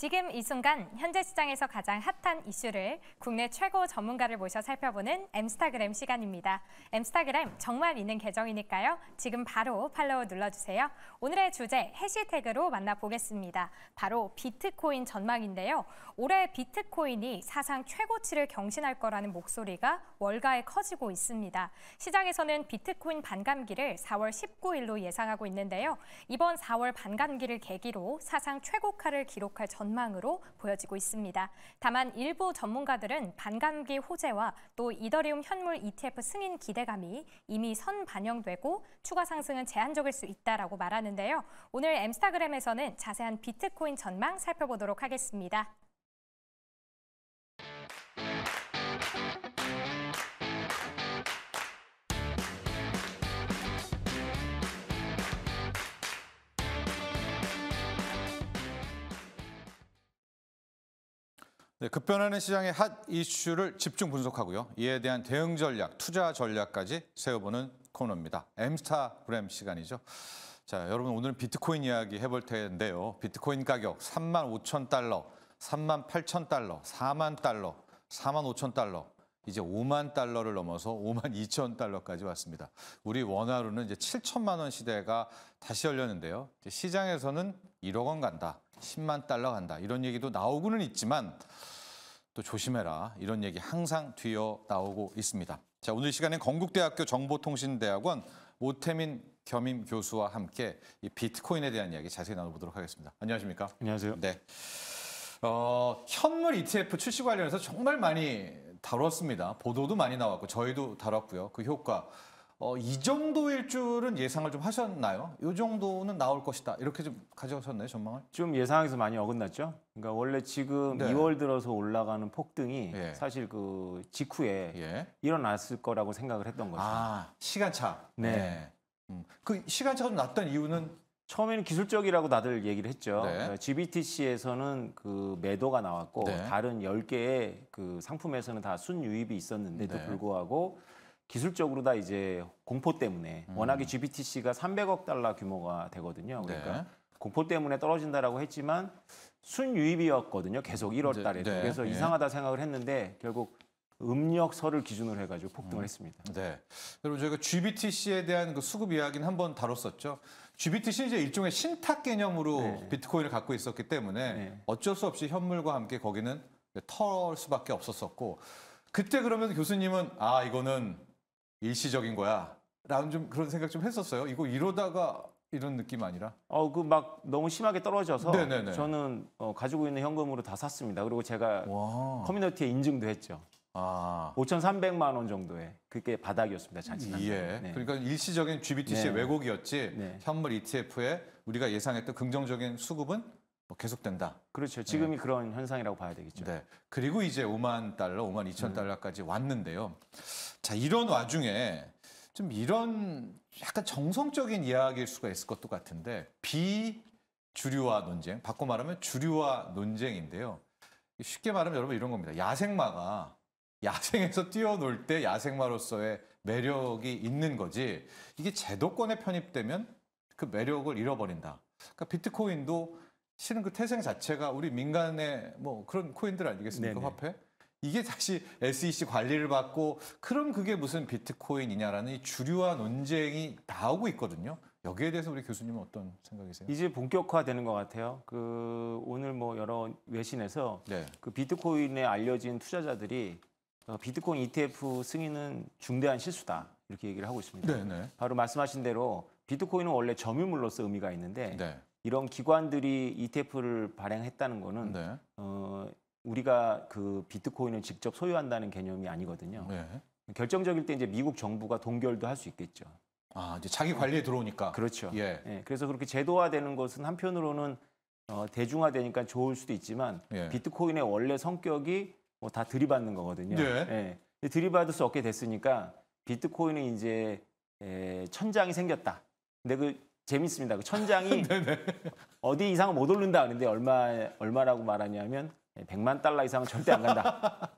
지금 이 순간 현재 시장에서 가장 핫한 이슈를 국내 최고 전문가를 모셔 살펴보는 엠스타그램 시간입니다. 엠스타그램 정말 있는 계정이니까요. 지금 바로 팔로우 눌러주세요. 오늘의 주제 해시태그로 만나보겠습니다. 바로 비트코인 전망인데요. 올해 비트코인이 사상 최고치를 경신할 거라는 목소리가 월가에 커지고 있습니다. 시장에서는 비트코인 반감기를 4월 19일로 예상하고 있는데요. 이번 4월 반감기를 계기로 사상 최고가를 기록할 전망으로 보여지고 있습니다. 다만 일부 전문가들은 반감기 호재와 또 이더리움 현물 ETF 승인 기대감이 이미 선반영되고 추가 상승은 제한적일 수 있다라고 말하는데요. 오늘 엠스타그램에서는 자세한 비트코인 전망 살펴보도록 하겠습니다. 네, 급변하는 시장의 핫 이슈를 집중 분석하고요. 이에 대한 대응 전략, 투자 전략까지 세워보는 코너입니다. 엠스타그램 시간이죠. 자, 여러분 오늘 비트코인 이야기 해볼 텐데요. 비트코인 가격 35,000달러, 38,000달러, 4만 달러, 45,000달러. 이제 5만 달러를 넘어서 52,000달러까지 왔습니다. 우리 원화로는 이제 7천만 원 시대가 다시 열렸는데요. 이제 시장에서는 1억 원 간다, 10만 달러 간다 이런 얘기도 나오고는 있지만 또 조심해라 이런 얘기 항상 뒤어 나오고 있습니다. 자, 오늘 시간엔 건국대학교 정보통신대학원 오태민 겸임 교수와 함께 이 비트코인에 대한 이야기 자세히 나눠보도록 하겠습니다. 안녕하십니까? 안녕하세요. 네. 현물 ETF 출시 관련해서 정말 많이 다뤘습니다. 보도도 많이 나왔고 저희도 다뤘고요. 그 효과. 이 정도일 줄은 예상을 좀 하셨나요? 이 정도는 나올 것이다. 이렇게 좀 가져오셨나요, 전망을? 좀 예상에서 많이 어긋났죠. 그러니까 원래 지금 네. 2월 들어서 올라가는 폭등이 예. 사실 그 직후에 예. 일어났을 거라고 생각을 했던 거죠. 아, 시간차. 네. 그 시간차가 좀 났던 이유는? 처음에는 기술적이라고 다들 얘기를 했죠. 네. GBTC에서는 그 매도가 나왔고 네. 다른 10개의 그 상품에서는 다 순유입이 있었는데도 네. 불구하고 기술적으로 다 이제 공포 때문에 워낙에 GBTC가 300억 달러 규모가 되거든요. 그러니까 네. 공포 때문에 떨어진다라고 했지만 순유입이었거든요. 계속 1월 달에도. 네. 그래서 네. 이상하다 생각을 했는데 결국 음력설을 기준으로 해가지고 폭등을 했습니다. 네. 그리고 저희가 GBTC에 대한 그 수급 이야기는 한번 다뤘었죠. GBTC는 이제 일종의 신탁 개념으로 네. 비트코인을 갖고 있었기 때문에 네. 어쩔 수 없이 현물과 함께 거기는 털 수밖에 없었었고 그때 그러면 교수님은 아 이거는 일시적인 거야 라는 좀 그런 생각 좀 했었어요. 이거 이러다가 이런 느낌 아니라? 그 막 너무 심하게 떨어져서 네네네. 저는 가지고 있는 현금으로 다 샀습니다. 그리고 제가 와. 커뮤니티에 인증도 했죠. 아. 5,300만 원 정도에 그게 바닥이었습니다. 자칫한. 예. 네. 그러니까 일시적인 GBTC의 네. 왜곡이었지 네. 현물 ETF에 우리가 예상했던 긍정적인 수급은 계속된다. 그렇죠. 지금이 그런 현상이라고 봐야 되겠죠. 네. 그리고 이제 5만 달러, 5만 2천 달러까지 왔는데요. 자, 이런 와중에 좀 이런 약간 정성적인 이야기일 수가 있을 것도 같은데 비주류화 논쟁, 바꿔 말하면 주류화 논쟁인데요. 쉽게 말하면 여러분 이런 겁니다. 야생마가 야생에서 뛰어놀 때 야생마로서의 매력이 있는 거지 이게 제도권에 편입되면 그 매력을 잃어버린다. 그러니까 비트코인도 실은 그 태생 자체가 우리 민간의 뭐 그런 코인들 아니겠습니까? 네네. 화폐? 이게 다시 SEC 관리를 받고 그럼 그게 무슨 비트코인이냐라는 이 주류화 논쟁이 나오고 있거든요. 여기에 대해서 우리 교수님은 어떤 생각이세요? 이제 본격화되는 것 같아요. 오늘 뭐 여러 외신에서 네. 그 비트코인에 알려진 투자자들이 비트코인 ETF 승인은 중대한 실수다 이렇게 얘기를 하고 있습니다. 네네. 바로 말씀하신 대로 비트코인은 원래 점유물로서 의미가 있는데 네. 이런 기관들이 ETF를 발행했다는 거는 네. 우리가 그 비트코인을 직접 소유한다는 개념이 아니거든요. 네. 결정적일 때 이제 미국 정부가 동결도 할 수 있겠죠. 아, 이제 자기 관리에 들어오니까. 그렇죠. 예. 예, 그래서 그렇게 제도화되는 것은 한편으로는 대중화되니까 좋을 수도 있지만 예. 비트코인의 원래 성격이 뭐 다 들이받는 거거든요. 네. 예. 들이받을 수 없게 됐으니까 비트코인은 이제 천장이 생겼다. 근데 그 재밌습니다. 그 천장이 어디 이상은 못 오른다. 그런데 얼마라고 말하냐면 100만 달러 이상은 절대 안 간다.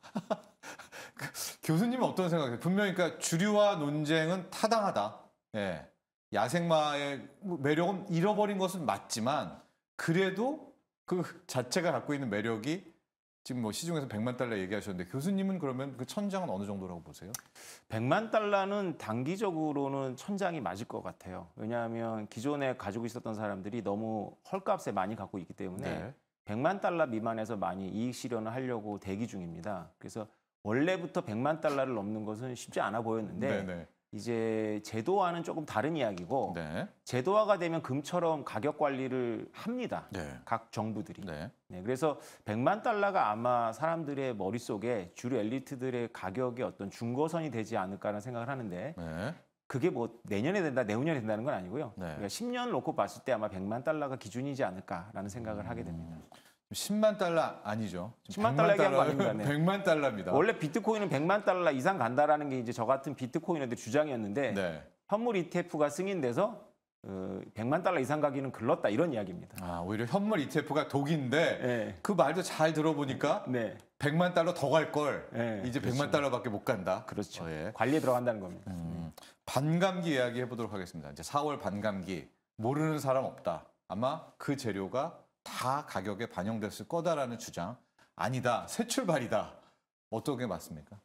교수님은 어떤 생각이세요? 분명히 그러니까 주류화 논쟁은 타당하다. 예. 야생마의 매력은 잃어버린 것은 맞지만 그래도 그 자체가 갖고 있는 매력이 지금 뭐 시중에서 100만 달러 얘기하셨는데 교수님은 그러면 그 천장은 어느 정도라고 보세요? 100만 달러는 단기적으로는 천장이 맞을 것 같아요. 왜냐하면 기존에 가지고 있었던 사람들이 너무 헐값에 많이 갖고 있기 때문에 네. 100만 달러 미만에서 많이 이익 실현을 하려고 대기 중입니다. 그래서 원래부터 100만 달러를 넘는 것은 쉽지 않아 보였는데 네네. 이제 제도화는 조금 다른 이야기고 네. 제도화가 되면 금처럼 가격 관리를 합니다. 네. 각 정부들이. 네. 네, 그래서 100만 달러가 아마 사람들의 머릿속에 주류 엘리트들의 가격의 어떤 중거선이 되지 않을까라는 생각을 하는데 네. 그게 뭐 내년에 된다, 내후년에 된다는 건 아니고요. 네. 그러니까 10년 놓고 봤을 때 아마 100만 달러가 기준이지 않을까라는 생각을 하게 됩니다. 10만 달러 아니죠. 10만 달러 얘기한 거 아닙니다. 네. 100만 달러입니다. 원래 비트코인은 100만 달러 이상 간다라는 게 이제 저 같은 비트코인들의 주장이었는데 네. 현물 ETF가 승인돼서 100만 달러 이상 가기는 글렀다 이런 이야기입니다. 아, 오히려 현물 ETF가 독인데 네. 그 말도 잘 들어보니까 네, 100만 달러 더 갈 걸. 네, 이제 그렇죠. 100만 달러밖에 못 간다. 그렇죠. 예. 관리에 들어간다는 겁니다. 반감기 이야기 해보도록 하겠습니다. 이제 4월 반감기 모르는 사람 없다. 아마 그 재료가 다 가격에 반영됐을 거다라는 주장. 아니다. 새 출발이다. 어떤 게 맞습니까?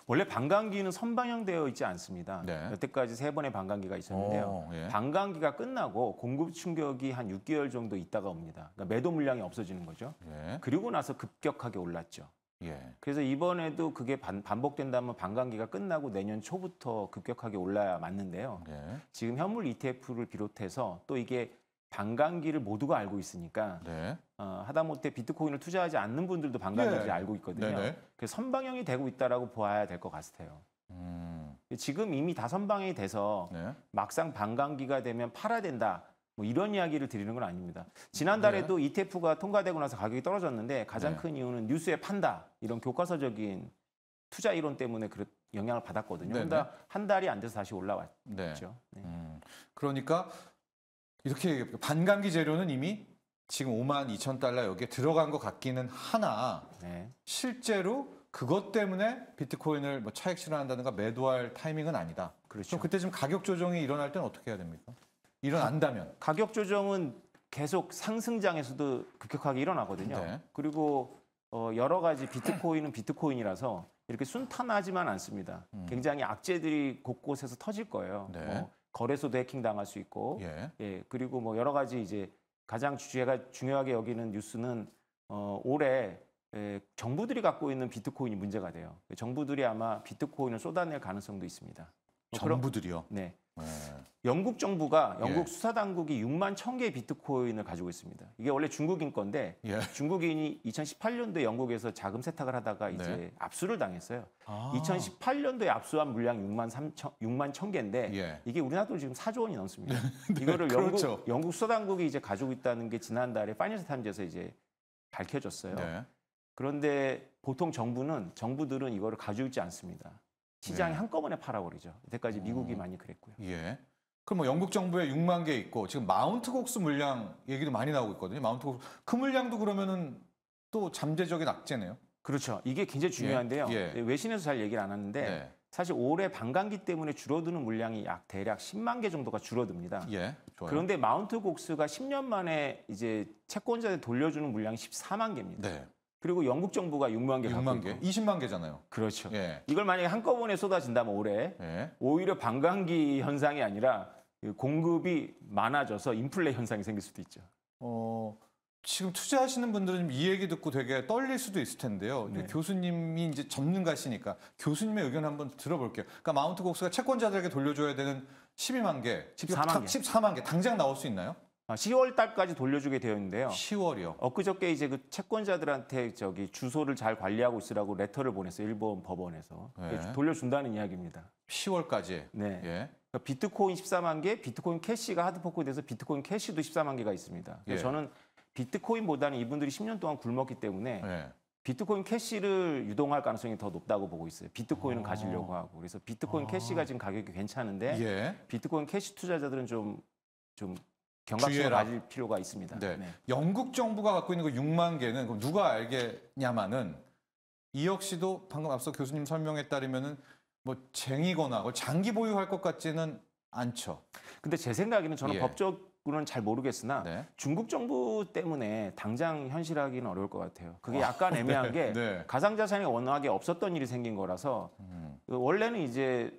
원래 반감기는 선방향되어 있지 않습니다. 네. 여태까지 3번의 반감기가 있었는데요. 예. 반감기가 끝나고 공급 충격이 한 6개월 정도 있다가 옵니다. 그러니까 매도 물량이 없어지는 거죠. 예. 그리고 나서 급격하게 올랐죠. 예. 그래서 이번에도 그게 반복된다면 반감기가 끝나고 내년 초부터 급격하게 올라야 맞는데요. 예. 지금 현물 ETF를 비롯해서 또 이게 반감기를 모두가 알고 있으니까 네. 하다못해 비트코인을 투자하지 않는 분들도 반감기를 예. 알고 있거든요. 네네. 그래서 선방향이 되고 있다라고 보아야 될 것 같아요. 지금 이미 다 선방향이 돼서 네. 막상 반감기가 되면 팔아야 된다. 뭐 이런 이야기를 드리는 건 아닙니다. 지난달에도 ETF가 통과되고 나서 가격이 떨어졌는데 가장 네. 큰 이유는 뉴스에 판다. 이런 교과서적인 투자 이론 때문에 영향을 받았거든요. 네네. 그러다 한 달이 안 돼서 다시 올라왔죠. 네. 네. 그러니까 이렇게 반감기 재료는 이미 지금 52,000달러 여기에 들어간 것 같기는 하나 네. 실제로 그것 때문에 비트코인을 뭐 차익 실현한다든가 매도할 타이밍은 아니다. 그렇죠. 그럼 그때 지금 가격 조정이 일어날 때는 어떻게 해야 됩니까? 일어난다면. 가격 조정은 계속 상승장에서도 급격하게 일어나거든요. 네. 그리고 여러 가지 비트코인은 비트코인이라서 이렇게 순탄하지만 않습니다. 굉장히 악재들이 곳곳에서 터질 거예요. 네. 뭐 거래소도 해킹 당할 수 있고, 예. 그리고 뭐 여러 가지 이제 가장 제가 중요하게 여기는 뉴스는 올해 정부들이 갖고 있는 비트코인이 문제가 돼요. 정부들이 아마 비트코인을 쏟아낼 가능성도 있습니다. 정부들이요. 네. 네. 영국 정부가 영국 예. 수사당국이 6만 1,000개의 비트코인을 가지고 있습니다. 이게 원래 중국인 건데 예. 중국인이 2018년도에 영국에서 자금 세탁을 하다가 이제 네. 압수를 당했어요. 아. 2018년도에 압수한 물량이 6만 1,000개인데 예. 이게 우리나라 돈 지금 4조 원이 넘습니다. 이거를 그렇죠. 영국 수사당국이 이제 가지고 있다는 게 지난달에 파이낸셜 타임즈에서 이제 밝혀졌어요. 네. 그런데 보통 정부들은 이거를 가지고 있지 않습니다. 시장에 네. 한꺼번에 팔아버리죠. 이때까지 미국이 많이 그랬고요. 예. 그럼 뭐 영국 정부에 6만 개 있고 지금 마운트 곡스 물량 얘기도 많이 나오고 있거든요. 마운트 곡스 그 물량도 그러면은 또 잠재적인 악재네요. 그렇죠. 이게 굉장히 중요한데요. 예. 외신에서 잘 얘기를 안 하는데 네. 사실 올해 반감기 때문에 줄어드는 물량이 대략 10만 개 정도가 줄어듭니다. 예. 좋아요. 그런데 마운트 곡스가 10년 만에 이제 채권자에 돌려주는 물량이 14만 개입니다. 네. 그리고 영국 정부가 6만 개 갖고 6만 개, 있고. 20만 개잖아요. 그렇죠. 예. 이걸 만약에 한꺼번에 쏟아진다면 올해 예. 오히려 반감기 현상이 아니라 공급이 많아져서 인플레 현상이 생길 수도 있죠. 지금 투자하시는 분들은 이 얘기 듣고 되게 떨릴 수도 있을 텐데요. 네. 교수님이 이제 전문가시니까 교수님의 의견 한번 들어볼게요. 그러니까 마운트 곡스가 채권자들에게 돌려줘야 되는 12만 개, 14만 개. 14만 개 당장 나올 수 있나요? 10월 달까지 돌려주게 되어 있는데요. 10월이요. 엊그저께 이제 그 채권자들한테 주소를 잘 관리하고 있으라고 레터를 보냈어요. 일본 법원에서. 네. 돌려준다는 이야기입니다. 10월까지. 네. 예. 그러니까 비트코인 14만 개, 비트코인 캐시가 하드포크에 돼서 비트코인 캐시도 14만 개가 있습니다. 그래서 예. 저는 비트코인보다는 이분들이 10년 동안 굶었기 때문에 예. 비트코인 캐시를 유동할 가능성이 더 높다고 보고 있어요. 비트코인은 가지려고 하고. 그래서 비트코인 캐시가 지금 가격이 괜찮은데 예. 비트코인 캐시 투자자들은 좀 경각심을 주의해라. 가질 필요가 있습니다. 네. 네. 영국 정부가 갖고 있는 그 6만 개는 그럼 누가 알겠냐마는 이 역시도 방금 앞서 교수님 설명에 따르면은 뭐 쟁이거나 그걸 장기 보유할 것 같지는 않죠. 근데 제 생각에는 저는 예. 법적 쪽으로는 잘 모르겠으나 네. 중국 정부 때문에 당장 현실화하기는 어려울 것 같아요. 그게 약간 애매한 게 네. 가상자산이 워낙에 없었던 일이 생긴 거라서 원래는 이제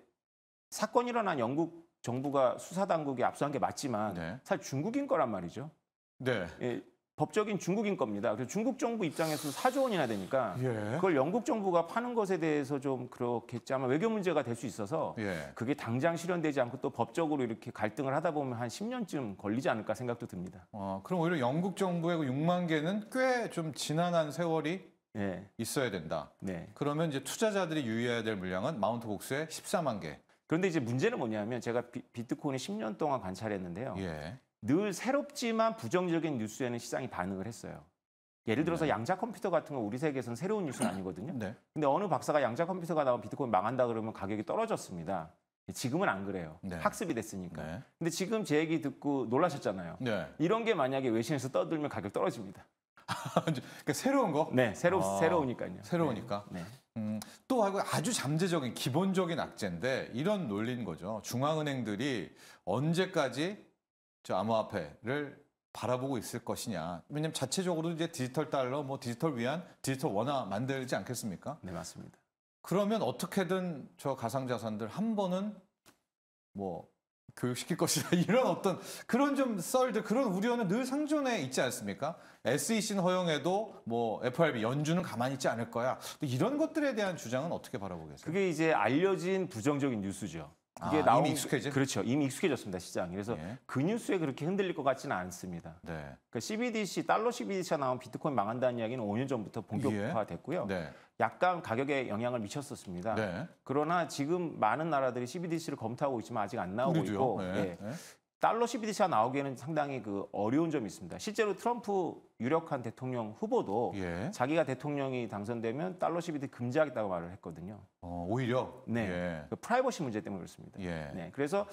사건이 일어난 영국 정부가 수사당국에 압수한 게 맞지만 네. 사실 중국인 거란 말이죠. 네. 예, 법적인 중국인 겁니다. 그래서 중국 정부 입장에서 4조 원이나 되니까 예. 그걸 영국 정부가 파는 것에 대해서 좀 그렇겠지. 아마 외교 문제가 될 수 있어서 예. 그게 당장 실현되지 않고 또 법적으로 이렇게 갈등을 하다 보면 한 10년쯤 걸리지 않을까 생각도 듭니다. 그럼 오히려 영국 정부의 그 6만 개는 꽤 좀 지난한 세월이 네. 있어야 된다. 네. 그러면 이제 투자자들이 유의해야 될 물량은 마운트 복스의 14만 개. 그런데 이제 문제는 뭐냐면 제가 비트코인을 10년 동안 관찰했는데요. 예. 늘 새롭지만 부정적인 뉴스에는 시장이 반응을 했어요. 예를 들어서 양자 컴퓨터 같은 건 우리 세계에서는 새로운 뉴스는 아니거든요. 네. 근데 어느 박사가 양자 컴퓨터가 나오면 비트코인 망한다 그러면 가격이 떨어졌습니다. 지금은 안 그래요. 네. 학습이 됐으니까. 네. 근데 지금 제 얘기 듣고 놀라셨잖아요. 네. 이런 게 만약에 외신에서 떠들면 가격 떨어집니다. 그러니까 새로운 거? 네, 새로우니까요. 새로우니까. 네. 또 하고 아주 잠재적인 기본적인 악재인데 이런 논리인 거죠. 중앙은행들이 언제까지 저 암호화폐를 바라보고 있을 것이냐. 왜냐하면 자체적으로 이제 디지털 달러, 뭐 디지털 위안, 디지털 원화 만들지 않겠습니까? 네, 맞습니다. 그러면 어떻게든 저 가상자산들 한 번은 뭐 교육시킬 것이다. 이런 어떤 그런 좀 썰들, 그런 우려는 늘 상존해 있지 않습니까? SEC는 허용해도 뭐 FRB 연준은 가만히 있지 않을 거야. 또 이런 것들에 대한 주장은 어떻게 바라보겠어요? 그게 이제 알려진 부정적인 뉴스죠. 그게 이미 익숙해진? 그렇죠. 이미 익숙해졌습니다, 시장이. 그래서 예. 그 뉴스에 그렇게 흔들릴 것 같지는 않습니다. 네. 그러니까 CBDC, 달러 CBDC가 나온 비트코인 망한다는 이야기는 5년 전부터 본격화됐고요. 네. 약간 가격에 영향을 미쳤었습니다. 네. 그러나 지금 많은 나라들이 CBDC를 검토하고 있지만 아직 안 나오고 우리도요. 있고 네. 예. 네. 달러 CBDC가 나오기에는 상당히 어려운 점이 있습니다. 실제로 트럼프 유력한 대통령 후보도 예. 자기가 대통령이 당선되면 달러 CBDC 금지하겠다고 말을 했거든요. 오히려. 네, 예. 그 프라이버시 문제 때문에 그렇습니다. 예. 네, 그래서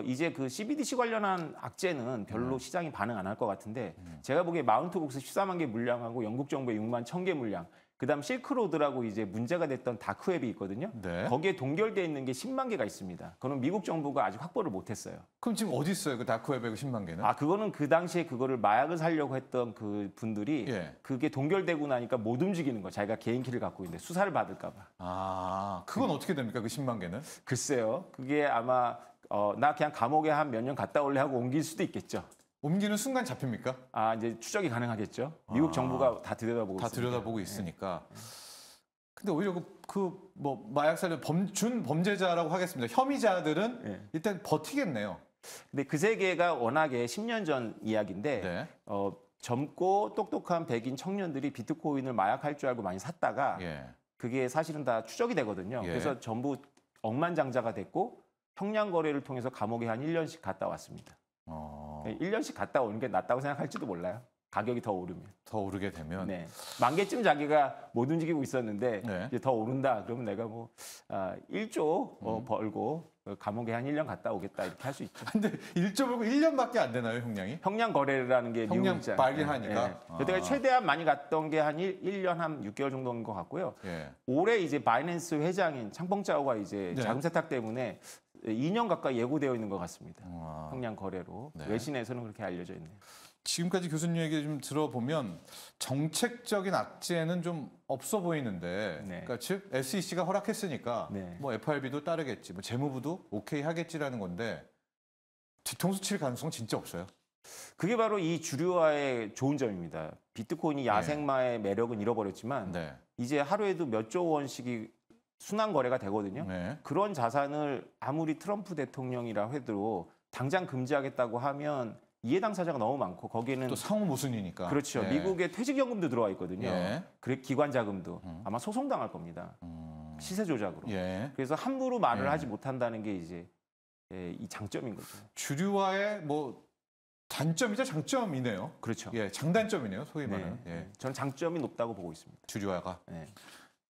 이제 그 CBDC 관련한 악재는 별로 시장이 반응 안 할 것 같은데 제가 보기에 마운트 복스 14만 개 물량하고 영국 정부의 6만 1,000개 물량, 그다음 실크로드라고 이제 문제가 됐던 다크웹이 있거든요. 네. 거기에 동결되어 있는 게 10만 개가 있습니다. 그건 미국 정부가 아직 확보를 못했어요. 그럼 지금 어디 있어요? 그 다크웹의 10만 개는? 그거는 그 당시에 그거를 마약을 사려고 했던 그 분들이 예. 그게 동결되고 나니까 못 움직이는 거. 자기가 개인 키를 갖고 있는데 수사를 받을까 봐. 그건 어떻게 됩니까? 그 10만 개는? 글쎄요. 그게 아마 나 그냥 감옥에 한 몇 년 갔다 올래 하고 옮길 수도 있겠죠. 옮기는 순간 잡힙니까? 이제 추적이 가능하겠죠. 미국 정부가 다 들여다보고 다 있으니까. 들여다보고 있으니까. 근데 오히려 뭐 마약 살려 준 범죄자라고 하겠습니다. 혐의자들은 예. 일단 버티겠네요. 근데 그 세계가 워낙에 10년 전 이야기인데 네. 젊고 똑똑한 백인 청년들이 비트코인을 마약할 줄 알고 많이 샀다가 예. 그게 사실은 다 추적이 되거든요. 예. 그래서 전부 억만장자가 됐고 형량 거래를 통해서 감옥에 한 1년씩 갔다 왔습니다. 1년씩 갔다 오는 게 낫다고 생각할지도 몰라요. 가격이 더 오르면. 더 오르게 되면. 네. 만 개쯤 자기가 못 움직이고 있었는데 네. 이제 더 오른다. 그러면 내가 뭐 1조 벌고 감옥에 한 1년 갔다 오겠다 이렇게 할 수 있죠. 근데 1조 벌고 1년밖에 안 되나요, 형량이? 형량 거래라는 게 형량 미국 있잖아요. 빨리 하니까? 여태까지 최대한 많이 갔던 게 한 1년 한 6개월 정도인 것 같고요. 예. 올해 이제 바이낸스 회장인 창펑짜오가 이제 네. 자금 세탁 때문에 2년 가까이 예고되어 있는 것 같습니다. 아. 형량 거래로. 네. 외신에서는 그렇게 알려져 있네요. 지금까지 교수님 얘기 좀 들어보면 정책적인 악재는 좀 없어 보이는데, 네. 그러니까 즉 SEC가 허락했으니까 네. 뭐 FRB도 따르겠지, 뭐 재무부도 오케이 하겠지라는 건데 뒤통수 칠 가능성은 진짜 없어요. 그게 바로 이 주류화의 좋은 점입니다. 비트코인이 야생마의 매력은 잃어버렸지만 네. 이제 하루에도 몇 조 원씩이 순환 거래가 되거든요. 네. 그런 자산을 아무리 트럼프 대통령이라 해도 당장 금지하겠다고 하면 이해 당사자가 너무 많고 거기에는 또 상호 모순이니까. 그렇죠. 예. 미국의 퇴직연금도 들어와 있거든요. 예. 그래 기관 자금도 아마 소송당할 겁니다. 시세 조작으로. 예. 그래서 함부로 말을 예. 하지 못한다는 게 이제 이 장점인 거죠. 주류화의 뭐 단점이자 장점이네요. 그렇죠. 예, 장단점이네요, 소위 말하는. 네. 예. 저는 장점이 높다고 보고 있습니다. 주류화가. 네.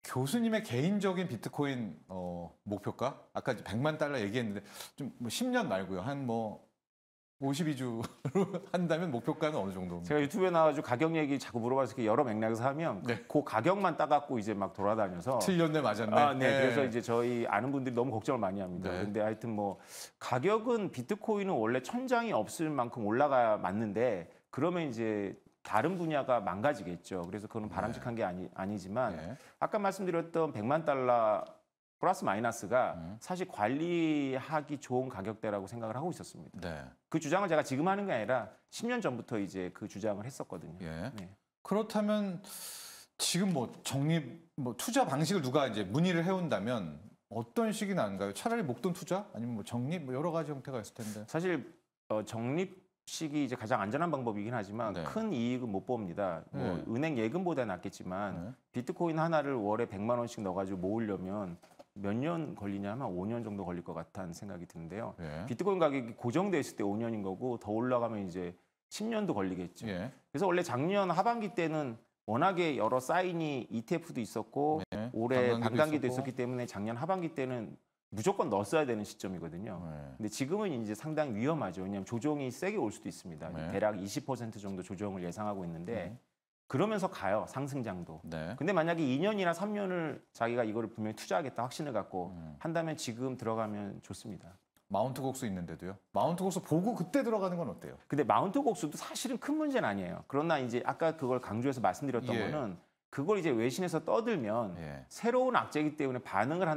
교수님의 개인적인 비트코인 목표가 아까 이제 100만 달러 얘기했는데 좀뭐 10년 말고요. 한 뭐 52주로 한다면 목표가는 어느 정도입니까? 제가 유튜브에 나와가지고 가격 얘기 자꾸 물어봐서 이렇게 여러 맥락에서 하면 네. 그 가격만 따갖고 이제 막 돌아다녀서 틀렸네, 맞았네. 아, 네. 그래서 이제 저희 아는 분들이 너무 걱정을 많이 합니다. 네. 근데 하여튼 뭐 가격은 비트코인은 원래 천장이 없을 만큼 올라가 맞는데 그러면 이제 다른 분야가 망가지겠죠. 그래서 그건 바람직한 게 아니지만 네. 아까 말씀드렸던 100만 달러 플러스 마이너스가 사실 관리하기 좋은 가격대라고 생각을 하고 있었습니다. 네. 그 주장을 제가 지금 하는 게 아니라 10년 전부터 이제 그 주장을 했었거든요. 예. 네. 그렇다면 지금 뭐 투자 방식을 누가 이제 문의를 해온다면 어떤 식이 나은가요? 차라리 목돈 투자 아니면 뭐 적립 뭐 여러 가지 형태가 있을 텐데. 사실 적립식이 이제 가장 안전한 방법이긴 하지만 네. 큰 이익은 못 봅니다. 뭐 네. 은행 예금보다 낫겠지만 네. 비트코인 하나를 월에 100만 원씩 넣어가지고 모으려면 몇 년 걸리냐면 5년 정도 걸릴 것 같다는 생각이 드는데요. 예. 비트코인 가격이 고정돼 있을 때 5년인 거고 더 올라가면 이제 10년도 걸리겠죠. 예. 그래서 원래 작년 하반기 때는 워낙에 여러 사인이 ETF도 있었고 네. 올해 반감기도 반감기도 있었고. 있었기 때문에 작년 하반기 때는 무조건 넣었어야 되는 시점이거든요. 네. 근데 지금은 이제 상당히 위험하죠. 왜냐하면 조정이 세게 올 수도 있습니다. 네. 대략 20% 정도 조정을 예상하고 있는데 그러면서 가요. 상승장도. 네. 근데 만약에 2년이나 3년을 자기가 이거를 분명히 투자하겠다 확신을 갖고 한다면 지금 들어가면 좋습니다. 마운트 곡수 있는데도요. 마운트 곡수 보고 그때 들어가는 건 어때요? 근데 마운트 곡수도 사실은 큰 문제는 아니에요. 그러나 이제 아까 그걸 강조해서 말씀드렸던 예. 거는 그걸 이제 외신에서 떠들면 예. 새로운 악재이기 때문에 반응을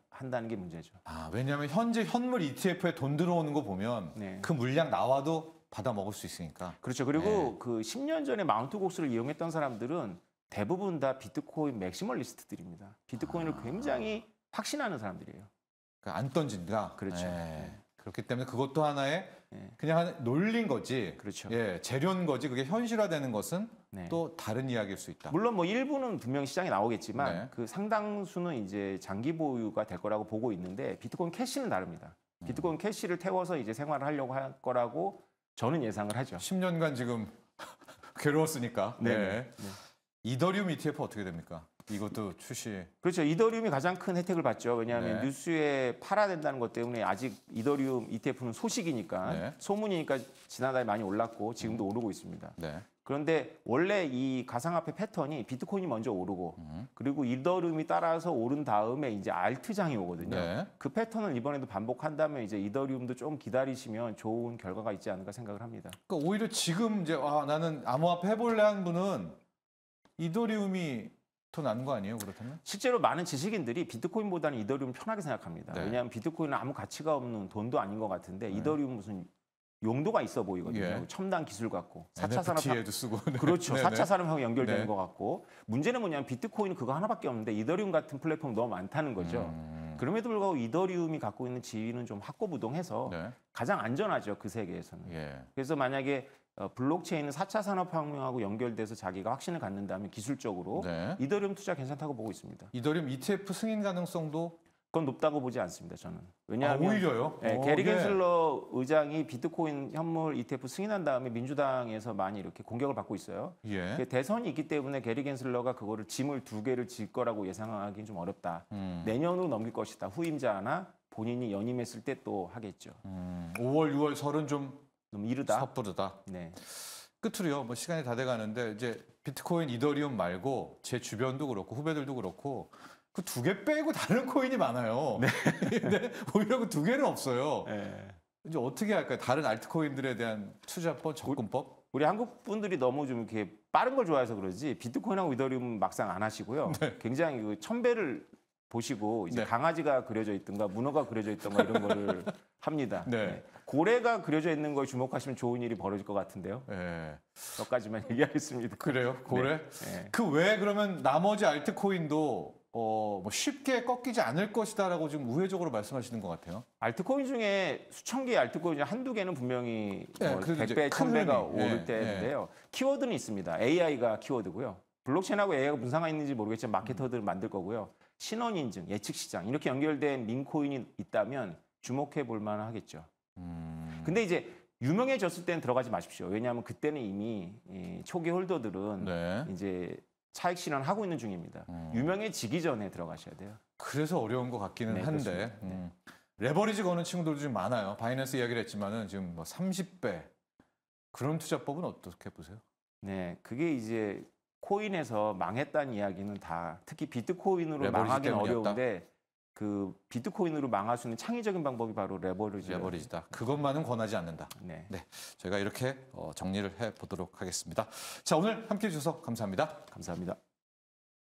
한다는 게 문제죠. 아, 왜냐하면 현재 현물 ETF에 돈 들어오는 거 보면 네. 그 물량 나와도 받아 먹을 수 있으니까. 그렇죠. 그리고 네. 그 10년 전에 마운트 곡수를 이용했던 사람들은 대부분 다 비트코인 맥시멀리스트들입니다. 비트코인을 굉장히 확신하는 사람들이에요. 그러니까 안 던진다. 그렇죠. 예. 네. 그렇기 때문에 그것도 하나의 네. 그냥 놀린 거지. 그렇죠. 예, 재료인 거지. 그게 현실화되는 것은 네. 또 다른 이야기일 수 있다. 물론 뭐 일부는 분명히 시장에 나오겠지만 네. 그 상당수는 이제 장기 보유가 될 거라고 보고 있는데 비트코인 캐시는 다릅니다. 비트코인 캐시를 태워서 이제 생활을 하려고 할 거라고 저는 예상을 하죠. 10년간 지금 괴로웠으니까. 네. 네. 이더리움 ETF 어떻게 됩니까? 이것도 출시. 그렇죠. 이더리움이 가장 큰 혜택을 받죠. 왜냐하면 네. 뉴스에 팔아야 된다는 것 때문에 아직 이더리움 ETF는 소식이니까 네. 소문이니까 지난달에 많이 올랐고 지금도 오르고 있습니다. 네. 그런데 원래 이 가상화폐 패턴이 비트코인이 먼저 오르고 그리고 이더리움이 따라서 오른 다음에 이제 알트장이 오거든요. 네. 그 패턴을 이번에도 반복한다면 이제 이더리움도 좀 기다리시면 좋은 결과가 있지 않을까 생각을 합니다. 그러니까 오히려 지금 이제 나는 암호화폐 해볼래 한 분은 이더리움이 더 나은 거 아니에요? 그렇다면? 실제로 많은 지식인들이 비트코인보다는 이더리움 편하게 생각합니다. 네. 왜냐하면 비트코인은 아무 가치가 없는 돈도 아닌 것 같은데 이더리움은 무슨 용도가 있어 보이거든요. 예. 첨단 기술 같고 4차 산업 NFT에도 쓰고. 네. 그렇죠. 네네. 4차 산업하고 연결되는 네. 것 같고 문제는 뭐냐면 비트코인은 그거 하나밖에 없는데 이더리움 같은 플랫폼 너무 많다는 거죠. 그럼에도 불구하고 이더리움이 갖고 있는 지위는 좀 확고부동해서 네. 가장 안전하죠. 그 세계에서는. 예. 그래서 만약에 블록체인은 4차 산업혁명하고 연결돼서 자기가 확신을 갖는다면 기술적으로 네. 이더리움 투자 괜찮다고 보고 있습니다. 이더리움 ETF 승인 가능성도 그건 높다고 보지 않습니다. 저는. 왜냐하면 오히려요? 네, 오, 게리 예. 겐슬러 의장이 비트코인 현물 ETF 승인한 다음에 민주당에서 많이 이렇게 공격을 받고 있어요. 예. 대선이 있기 때문에 게리 겐슬러가 그거를 짐을 2개를 질 거라고 예상하기는 좀 어렵다. 음. 내년으로 넘길 것이다. 후임자나 본인이 연임했을 때 또 하겠죠. 5월, 6월 설은 좀 너무 이르다. 섣부르다. 네. 끝으로요. 뭐 시간이 다 돼가는데 이제 비트코인, 이더리움 말고 제 주변도 그렇고 후배들도 그렇고 그 2개 빼고 다른 코인이 많아요. 네. 근데 오히려 그 2개는 없어요. 네. 이제 어떻게 할까요? 다른 알트코인들에 대한 투자법, 접근법? 우리 한국 분들이 너무 좀 이렇게 빠른 걸 좋아해서 그러지 비트코인하고 이더리움 막상 안 하시고요. 굉장히 그 천배를 보시고 이제 네. 강아지가 그려져 있든가 문어가 그려져 있던가 이런 거를 합니다. 네. 고래가 그려져 있는 거에 주목하시면 좋은 일이 벌어질 것 같은데요. 예. 몇 가지만 얘기하겠습니다. 그래요? 고래? 네. 그 외에 그러면 나머지 알트코인도 뭐 쉽게 꺾이지 않을 것이다라고 지금 우회적으로 말씀하시는 것 같아요. 알트코인 중에 수천 개의 알트코인 중에 한두 개는 분명히 네, 뭐 그래도 이제 100배, 큰 1000배가 흐름이. 오를 예, 때인데요. 키워드는 있습니다. AI가 키워드고요. 블록체인하고 AI가 무상가 있는지 모르겠지만 마케터들을 만들 거고요. 신원 인증, 예측 시장 이렇게 연결된 밈코인이 있다면 주목해 볼 만하겠죠. 근데 이제 유명해졌을 때는 들어가지 마십시오. 왜냐하면 그때는 이미 이 초기 홀더들은 네. 이제 차익 실현하고 있는 중입니다. 유명해지기 전에 들어가셔야 돼요. 그래서 어려운 것 같기는 네, 한데. 그렇습니다. 네. 레버리지 거는 친구들도 좀 많아요. 바이낸스 이야기를 했지만은 지금 뭐 30배 그런 투자법은 어떻게 보세요? 네, 그게 이제 코인에서 망했다는 이야기는 다 특히 비트코인으로 레버리지 망하기는 때문이었다? 어려운데 그 비트코인으로 망할 수 있는 창의적인 방법이 바로 레버리지다. 그것만은 권하지 않는다. 네. 네, 저희가 이렇게 정리를 해보도록 하겠습니다. 자, 오늘 함께해 주셔서 감사합니다. 감사합니다.